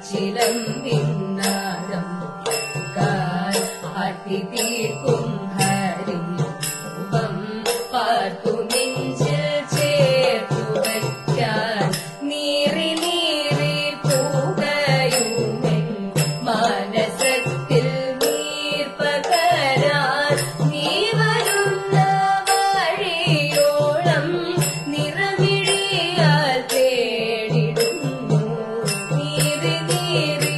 കാച്ചിലം പിന്നാരം ആട്ടിതീർക്കും ഹരിരൂപം പാർത്തു നെഞ്ചിൽ ചേർത്തു വയ്ക്കാൻ നീറി നീറി പൂകയുമെൻ മാനസത്തിൽ നീർ പകരാൻ നീ വരുന്ന വഴിയോളം നിറമിഴിയാൽ തേടിടുന്നു നീറി നീറി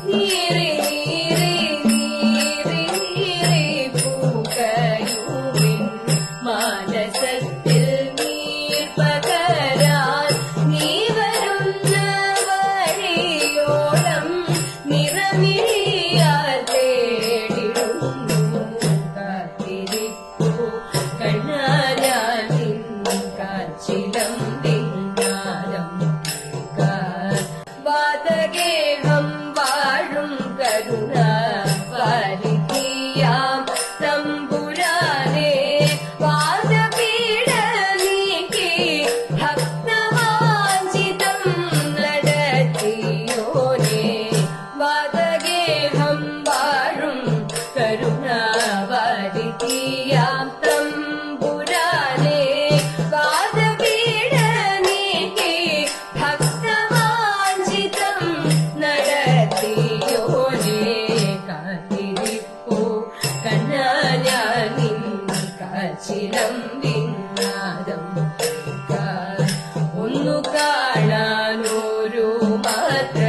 നീറി നീറി നീറി നീറി പൂകയുമെൻ മാനസത്തിൽ നീർ പകരാൻ നീ വരുന്ന വഴിയോളം നിറമിഴിയാൽ തേടിടുന്നു കാത്തിരിപ്പൂ കണ്ണാലാൽ നിൻ കാച്ചിലം പിന്നാരം വാതഗേഹം വാഴും കരുണ വാരിധിയാം തമ്പുരാനെ വാദപീഠ നീക്കി ഭക്തവാഞ്ചിതം നടത്തിയോനെ വാതഗേഹം വാഴും കരുണ വാരിധിയാം തമ്പുരാനെ വാദപീഠ നീക്കി ഭക്തവാഞ്ചിതം നടത്തിയോനെ കാത്തിരിപ്പൂ കണ്ണാലാൽ നിൻ കാച്ചിലം പിന്നാരം ഒന്നു കാണാനൊരു മാത്ര